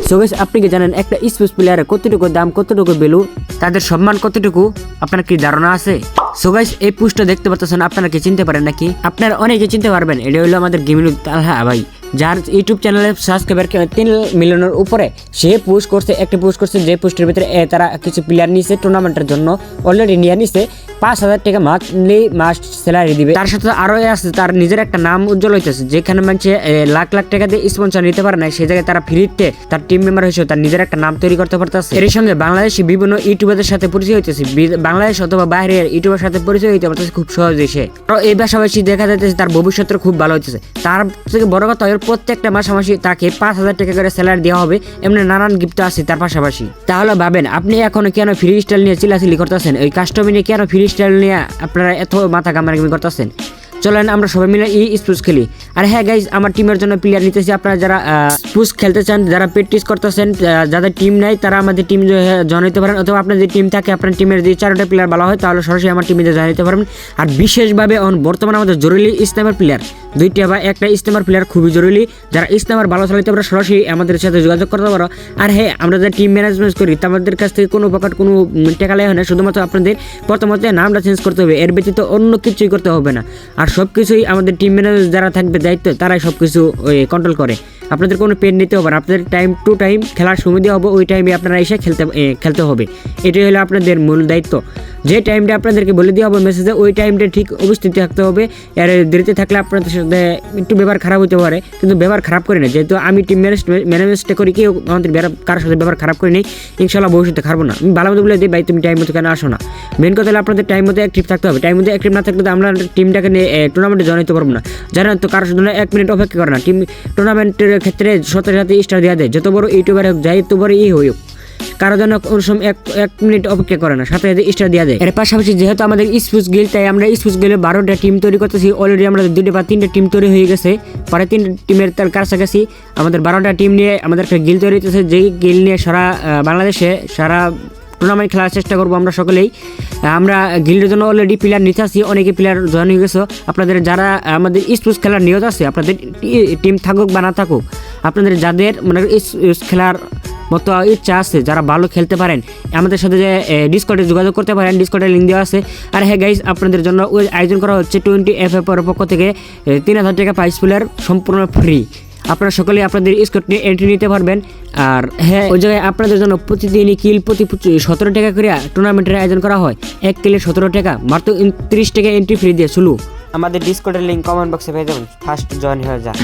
So guys, আপনি কি জানেন একটা স্পোর্টস প্লেয়ারের কতটুকু দাম, কতটুকু ভ্যালু, তাদের সম্মান কতটুকু? আপনার কি ধারণা আছে? সো গাইস, এই পোস্টটা দেখতে পাচ্ছেন, আপনারা কি চিনতে পারেন নাকি? আপনারা অনেকে চিনতে পারবেন, এটা হলো আমাদের গেমিং তালহা ভাই, যার ইউটিউব চ্যানেলে সাবস্ক্রাইবার 3 মিলিয়নের উপরে। সে পোস্ট করছে, একটা পোস্ট করছে, যে পোস্টের ভিতরে তারা কিছু প্লেয়ার নিছে টুর্নামেন্টের জন্য, অলরেডি নিয়ে নিছে 5,000 টাকা মান্থলি মাস্ট স্যালারি দিবে। তার সাথে আরো আছে তার নিজের একটা নাম উজ্জ্বল হইতেছে, যেখানে মানুষে লাখ লাখ টাকা দিয়ে স্পন্সর নিতে পারে না, সেই জায়গায় তারা ফ্রিতে তার টিম মেম্বার হিসেবে তার নিজের একটা নাম তৈরি করতে পারতেছে। এর সঙ্গে বাংলাদেশি বিভিন্ন ইউটিউবারদের সাথে পরিচয় হইতেছে, বাংলাদেশ অথবা বাইরের ইউটিউবের সাথে পরিচয় হইতে পারতেছে খুব সহজে। সে এই পাশাপাশি দেখা যাইতেছে তার ভবিষ্যৎ খুব ভালো হইতেছে। তার থেকে বড় কথা, এর প্রত্যেকটা মাসামাসি তাকে 5,000 টাকা করে স্যালারি দেওয়া হবে, এমনি নানান গিফট আছে তার পাশাপাশি। তাহলে ভাবেন, আপনি এখন কেন ফ্রি স্টাইল নিয়ে চিলাচিলি করতেছেন? ওই কাস্টমার নিয়ে কেন ফ্রি স্টাইল নিয়ে আপনারা এত মাথা কামারাকামি করতেছেন? চলেন আমরা সবাই মিলে স্পোর্টস খেলি। আর হ্যাঁ গাইজ, আমার টিমের জন্য প্লেয়ার নিতেছি। আপনারা যারা স্পোর্টস খেলতে চান, যারা প্র্যাকটিস করতেছেন, যাদের টিম নাই, তারা আমাদের টিম জয়েন হতে পারেন। অথবা আপনার যে টিম থাকে, আপনার টিমের যে 4টা প্লেয়ার ভালো হয়, তাহলে সরাসরি আমার টিমে জয়েন হতে পারবেন। আর বিশেষভাবে বর্তমানে আমাদের জরুরি স্নাইপার প্লেয়ার 2টা বা একটা স্নাইপার প্লেয়ার খুবই জরুরি। যারা স্নাইপার ভালো চালাতে পারে, সরাসরি আমাদের সাথে যোগাযোগ করতে পারো। আর হ্যাঁ, আমরা যে টিম ম্যানেজমেন্ট করি, আমাদের কাছ থেকে কোনো প্রকার কোনো টাকা নেওয়া হয় না। শুধুমাত্র আপনাদের প্রথমত নামটা চেঞ্জ করতে হবে, এর ব্যতীত অন্য কিছুই করতে হবে না। আর সব কিছুই আমাদের টিম ম্যানেজার যারা থাকবে দায়িত্ব, তারাই সব কিছু কন্ট্রোল করে। আপনাদের কোনো পেন নিতে হবে না, আপনাদের টাইম টু টাইম খেলার সময় দেওয়া হবে, ওই টাইমে আপনারা এসে খেলতে হবে। এটাই হলো আপনাদের মূল দায়িত্ব। যে টাইমটা আপনাদেরকে বলে দেওয়া হবে মেসেজে, ওই টাইমটা ঠিক উপস্থিত থাকতে হবে। এর দেরিতে থাকলে আপনাদের সাথে একটু ব্যবহার খারাপ হতে পারে, কিন্তু ব্যবহার খারাপ করি না, যেহেতু আমি টিম ম্যানেজমেন্টটা করি, কেউ আমাদের কারোর সাথে ব্যবহার খারাপ করে নেই। ইনশাল্লাহ ভবিষ্যতে খারাপ না। আমি ভালো মতো বলে দিই, ভাই তুমি টাইম মতো কেন আসো না। মেন কথা হলো আপনাদের টাইম মতো অ্যাক্টিভ থাকতে হবে। টাইম মতো অ্যাক্টিভ না থাকলে তো আমরা টিমটাকে নিয়ে টুর্নামেন্টে জয়েন হতে পারবো না। জানেন তো, কারোর জন্য 1 মিনিট অপেক্ষা করে না। টিম টুর্নামেন্টের ক্ষেত্রে সাথে সাথে স্টার দেওয়া দেয়, যত বড় ইউটিউবার হোক, যাই তো বড় হোক, কারো জন্য কোনো সময় 1 মিনিট অপেক্ষা করে না, সাথে সাথে স্টার দেওয়া যায়। এর পাশাপাশি যেহেতু আমাদের স্পোর্টস গিল, তাই আমরা স্পোর্টস গিলে 12টা টিম তৈরি করতেছি। অলরেডি আমাদের 2টা বা 3টা টিম তৈরি হয়ে গেছে, পরে 3 টিমের তার কাছাকাছি আমাদের 12টা টিম নিয়ে আমাদের একটা গিল তৈরি হতেছে। যেই গিল নিয়ে সারা বাংলাদেশে সারা টুর্নামেন্ট খেলার চেষ্টা করবো আমরা সকলেই। আমরা গিল্ডের জন্য অলরেডি প্লেয়ার নিতে আসি, অনেকে প্লেয়ার জয়েন হয়ে গেছে। আপনাদের যারা আমাদের স্পোর্টস খেলার নিয়ত আছে, আপনাদের টিম থাকুক বা না থাকুক, আপনাদের যাদের মানে খেলার মতো ইচ্ছা আছে, যারা ভালো খেলতে পারেন, আমাদের সাথে যে ডিসকর্ডে যোগাযোগ করতে পারেন। ডিসকর্ডের লিঙ্ক দেওয়া আছে। আর হ্যাঁ গাইজ, আপনাদের জন্য ওই আয়োজন করা হচ্ছে 20FF এর পক্ষ থেকে 3,000 টাকা প্রাইস প্লেয়ার সম্পূর্ণ ফ্রি। আপনারা সকলেই আপনাদের স্কোর নিয়ে এন্ট্রি নিতে পারবেন। আর হ্যাঁ, ওই জায়গায় আপনাদের জন্য প্রতিদিনই কিল প্রতি 17 টাকা করে টুর্নামেন্টের আয়োজন করা হয়। 1 কিলে 17 টাকা, মাত্র 30 টাকা এন্ট্রি ফ্রি দিয়ে শুরু। আমাদের ডিসকর্ডের লিঙ্ক কমেন্ট বক্সে পেয়ে যাবেন, ফার্স্ট জয়েন হয়ে যান।